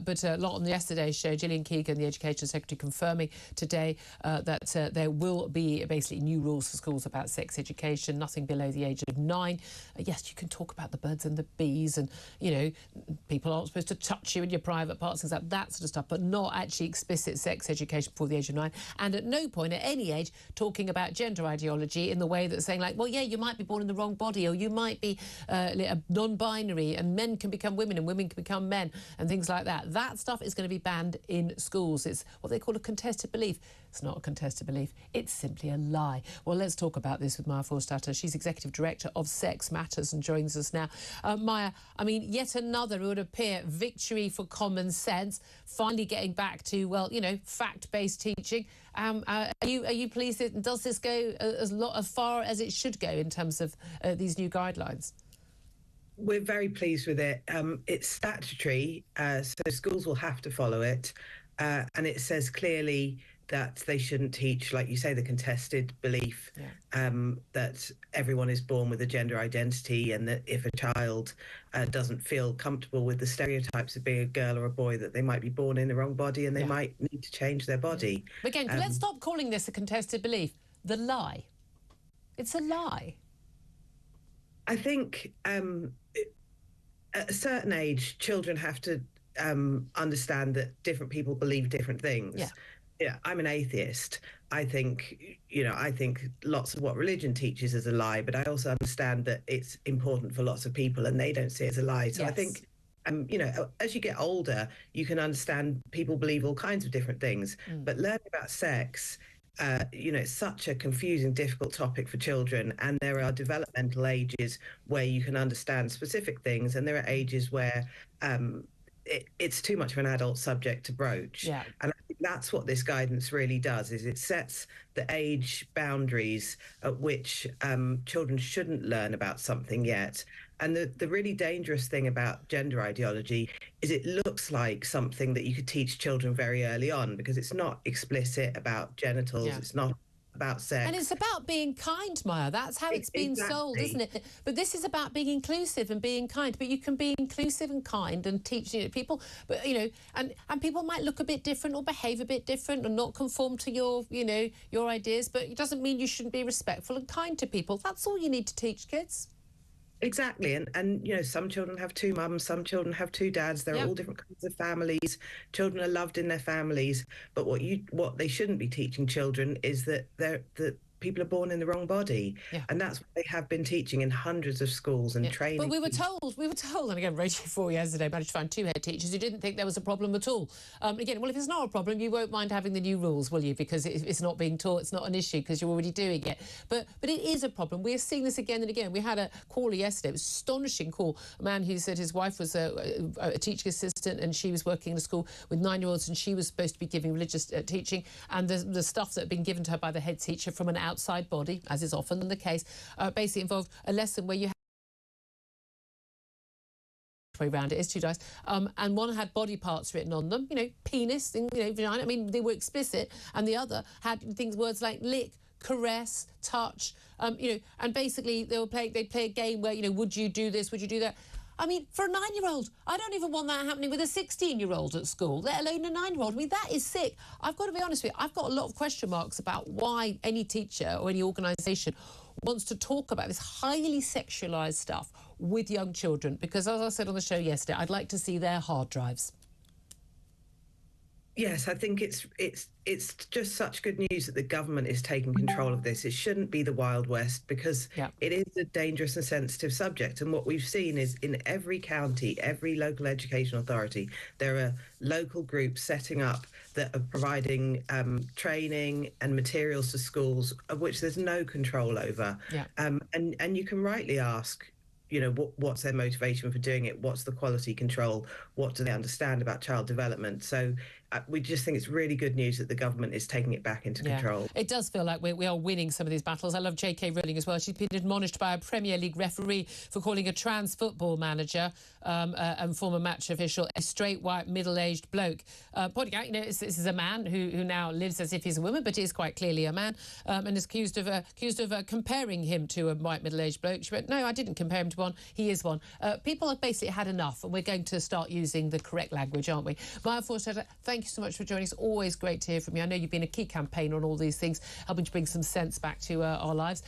but a lot on yesterday's show. Gillian Keegan, the Education Secretary, confirming today that there will be basically new rules for schools about sex education, nothing below the age of 9. Yes, you can talk about the birds and the bees and, you know, people aren't supposed to touch you in your private parts, things like that sort of stuff, but not actually explicit sex education before the age of 9. And at no point at any age talking about gender ideology in the way that's saying, like, well, yeah, you might be born in the wrong body, or you might be non-binary, and men can become women and women can become men, and things like that. That stuff is going to be banned in schools. It's what they call a contested belief. It's not a contested belief. It's simply a lie. Well, let's talk about this with Maya Forstater. She's Executive Director of Sex Matters and joins us now. Maya, I mean, yet another, it would appear, victory for common sense, finally getting back to, well, you know, fact-based teaching. Are you pleased? Does this go as far as it should go in terms of these new guidelines? We're very pleased with it. It's statutory, so schools will have to follow it. And it says clearly that they shouldn't teach, like you say, the contested belief that everyone is born with a gender identity, and that if a child doesn't feel comfortable with the stereotypes of being a girl or a boy, that they might be born in the wrong body and they might need to change their body. But again, let's stop calling this a contested belief. The lie. It's a lie. I think at a certain age, children have to understand that different people believe different things. Yeah, I'm an atheist. I think, you know, I think lots of what religion teaches is a lie, but I also understand that it's important for lots of people and they don't see it as a lie. So I think, you know, as you get older, you can understand people believe all kinds of different things, but learning about sex, you know, it's such a confusing, difficult topic for children, and there are developmental ages where you can understand specific things, and there are ages where it's too much of an adult subject to broach. And I think that's what this guidance really does, is it sets the age boundaries at which children shouldn't learn about something yet. And the really dangerous thing about gender ideology is it looks like something that you could teach children very early on, because it's not explicit about genitals, it's not about sex. And it's about being kind, Maya. That's how it's been sold, isn't it? But this is about being inclusive and being kind. But you can be inclusive and kind and teach, you know, people, but, you know, and people might look a bit different or behave a bit different and not conform to your, you know, your ideas, but it doesn't mean you shouldn't be respectful and kind to people. That's all you need to teach kids. Exactly. And you know, some children have 2 mums, some children have 2 dads. There are all different kinds of families. Children are loved in their families. But what they shouldn't be teaching children is that people are born in the wrong body. And that's what they have been teaching in hundreds of schools and training. But we were told, and again, Radio 4 yesterday managed to find 2 head teachers who didn't think there was a problem at all. Again, well, if it's not a problem, you won't mind having the new rules, will you? Because it's not being taught, it's not an issue because you're already doing it. But it is a problem. We're seeing this again and again. We had a caller yesterday, it was an astonishing call, a man who said his wife was a teaching assistant and she was working in a school with 9-year-olds and she was supposed to be giving religious teaching, and the stuff that had been given to her by the head teacher from an outside body, as is often the case, basically involved a lesson where you had way around, it is 2 dice, and one had body parts written on them, you know, penis, you know, vagina, I mean, they were explicit, and the other had words like lick, caress, touch, you know, and basically they'd play a game where, you know, would you do this, would you do that? I mean, for a 9-year-old, I don't even want that happening with a 16-year-old at school, let alone a 9-year-old. I mean, that is sick. I've got to be honest with you, I've got a lot of question marks about why any teacher or any organisation wants to talk about this highly sexualised stuff with young children, because as I said on the show yesterday, I'd like to see their hard drives. Yes, I think it's just such good news that the government is taking control of this. It shouldn't be the Wild West, because it is a dangerous and sensitive subject. And what we've seen is in every county, every local education authority, there are local groups setting up that are providing training and materials to schools of which there's no control over. And you can rightly ask, you know, what's their motivation for doing it? What's the quality control? What do they understand about child development? So we just think it's really good news that the government is taking it back into control. It does feel like we are winning some of these battles. I love J.K. Rowling as well. She's been admonished by a Premier League referee for calling a trans football manager and former match official a straight, white, middle-aged bloke, pointing out, this is a man who now lives as if he's a woman, but is quite clearly a man, and is accused of comparing him to a white, middle-aged bloke. She went, no, I didn't compare him to one. He is one. People have basically had enough, and we're going to start using the correct language, aren't we? Maya Forstater, thank you so much for joining us. Always great to hear from you. I know you've been a key campaigner on all these things, helping to bring some sense back to our lives.